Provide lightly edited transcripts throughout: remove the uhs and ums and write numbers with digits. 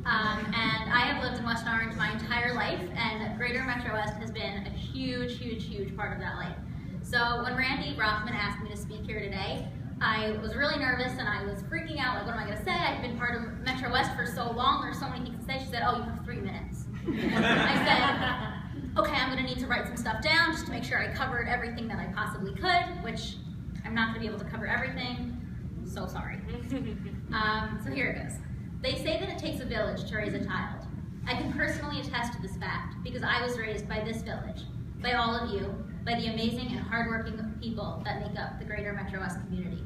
And I have lived in West Orange my entire life, and Greater MetroWest has been a huge, huge, huge part of that life. So when Randy Rothman asked me to speak here today, I was really nervous and I was freaking out, like, what am I going to say? I've been part of MetroWest for so long, there's so many things to say. She said, oh, you have 3 minutes. I said, okay, I'm going to need to write some stuff down just to make sure I covered everything that I possibly could, which I'm not going to be able to cover everything. So sorry. So here it goes. They say that it takes a village to raise a child. I can personally attest to this fact because I was raised by this village, by all of you, by the amazing and hardworking people that make up the Greater MetroWest community.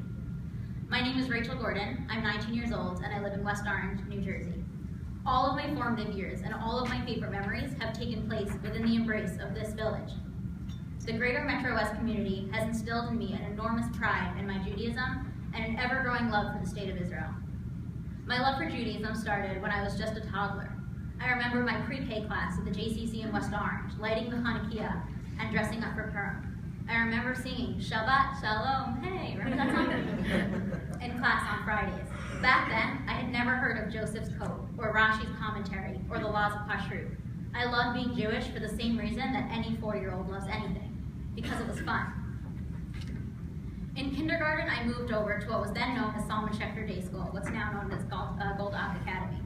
My name is Rachel Gordon. I'm 19 years old and I live in West Orange, New Jersey. All of my formative years and all of my favorite memories have taken place within the embrace of this village. The Greater MetroWest community has instilled in me an enormous pride in my Judaism and an ever-growing love for the state of Israel. My love for Judaism started when I was just a toddler. I remember my pre-K class at the JCC in West Orange, lighting the Hanukkah and dressing up for Purim. I remember singing Shabbat Shalom, hey, remember that song? In class on Fridays. Back then, I had never heard of Joseph's Code, or Rashi's commentary, or the laws of Kashrut. I loved being Jewish for the same reason that any 4-year-old loves anything, because it was fun. In kindergarten, I moved over to what was then known as Salman Schechter Day School, what's now known as Gold Oak Academy.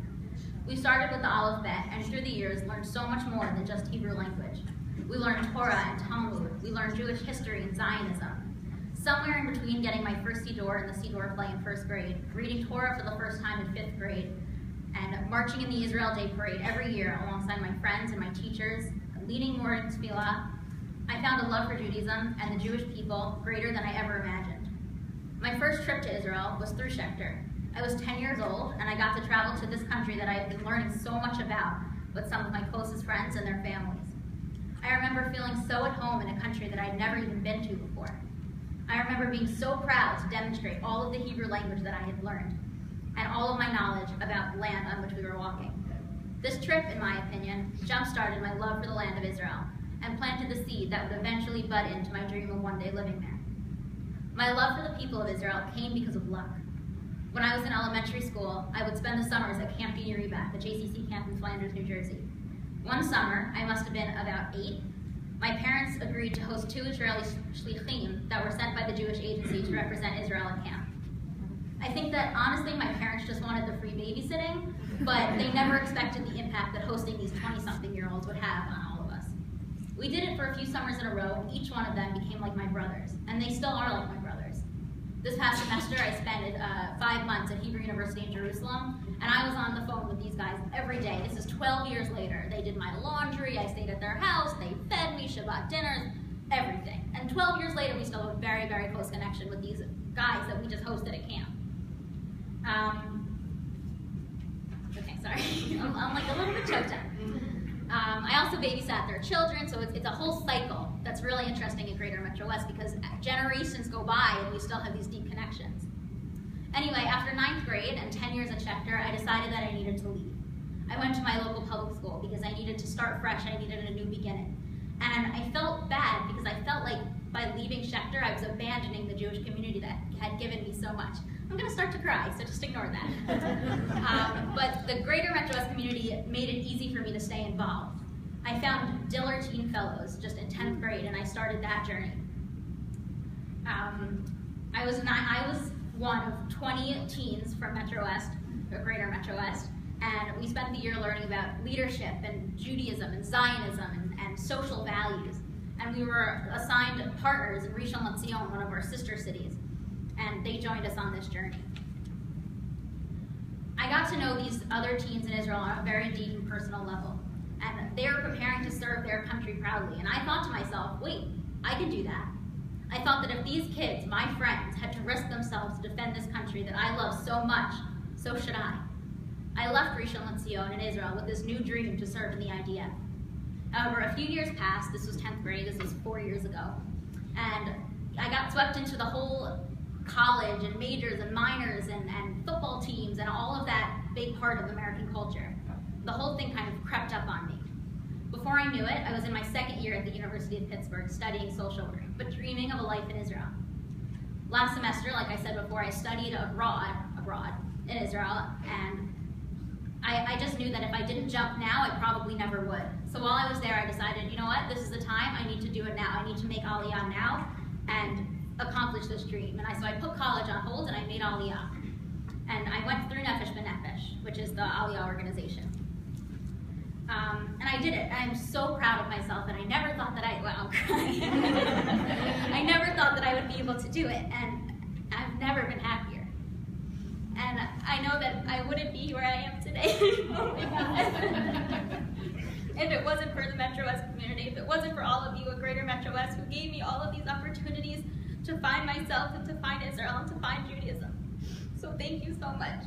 We started with the Aleph Bet, and through the years learned so much more than just Hebrew language. We learned Torah and Talmud, we learned Jewish history and Zionism. Somewhere in between getting my first Siddur in the Siddur play in 1st grade, reading Torah for the first time in 5th grade, and marching in the Israel Day Parade every year alongside my friends and my teachers, leading morning tefillah, I found a love for Judaism and the Jewish people greater than I ever imagined. My first trip to Israel was through Schechter. I was 10 years old and I got to travel to this country that I had been learning so much about with some of my closest friends and their families. I remember feeling so at home in a country that I'd never even been to before. I remember being so proud to demonstrate all of the Hebrew language that I had learned and all of my knowledge about the land on which we were walking. This trip, in my opinion, jump-started my love for the land of Israel and planted the seed that would eventually bud into my dream of one day living there. My love for the people of Israel came because of luck. When I was in elementary school, I would spend the summers at Camp Yeribat, the JCC camp in Flanders, New Jersey. One summer, I must have been about 8, my parents agreed to host 2 Israeli shlichim that were sent by the Jewish agency to represent Israel at camp. I think that honestly my parents just wanted the free babysitting, but they never expected the impact that hosting these 20-something-year-olds would have on all of us. We did it for a few summers in a row, and each one of them became like my brothers, and they still are like my brothers. This past semester, I spent 5 months at Hebrew University in Jerusalem, and I was on the phone with these guys every day. This is 12 years later. They did my laundry, I stayed at their house, they fed me, Shabbat dinners, everything. And 12 years later, we still have a very, very close connection with these guys that we just hosted at camp. Okay, sorry, I'm like a little bit choked up. I also babysat their children, so it's a whole cycle that's really interesting in Greater MetroWest because generations go by and we still have these deep connections. Anyway, after 9th grade and 10 years at Schechter, I decided that I needed to leave. I went to my local public school because I needed to start fresh, I needed a new beginning. And I felt bad because I felt like by leaving Schechter, I was abandoning the Jewish community that had given me so much. I'm gonna start to cry, so just ignore that. But the Greater MetroWest community made it easy for me to stay involved. I found Diller Teen Fellows just in 10th grade, and I started that journey. I was one of 20 teens from MetroWest, or Greater MetroWest, and we spent the year learning about leadership and Judaism and Zionism and social values. And we were assigned partners in Rishon LeZion, one of our sister cities, and they joined us on this journey. I got to know these other teens in Israel on a very deep and personal level, and they were preparing to serve their country proudly. And I thought to myself, wait, I can do that. I thought that if these kids, my friends, had to risk themselves to defend this country that I love so much, so should I. I left Rishon LeZion in Israel with this new dream to serve in the IDF. However, a few years passed, this was 10th grade, this was 4 years ago, and I got swept into the whole college and majors and minors and football teams and all of that big part of American culture. The whole thing kind of crept up on me. Before I knew it, I was in my 2nd year at the University of Pittsburgh studying social work, but dreaming of a life in Israel. Last semester, like I said before, I studied abroad in Israel, and I just knew that if I didn't jump now, I probably never would. So while I was there, I decided, you know what, this is the time, I need to do it now. I need to make Aliyah now and accomplish this dream. And so I put college on hold and I made Aliyah. And I went through Nefesh B'Nefesh, which is the Aliyah organization. And I did it. I'm so proud of myself, and I never thought that I never thought that I would be able to do it, and I've never been happier. And I know that I wouldn't be where I am today if it wasn't for the MetroWest community, if it wasn't for all of you at Greater MetroWest who gave me all of these opportunities to find myself and to find Israel and to find Judaism. So thank you so much.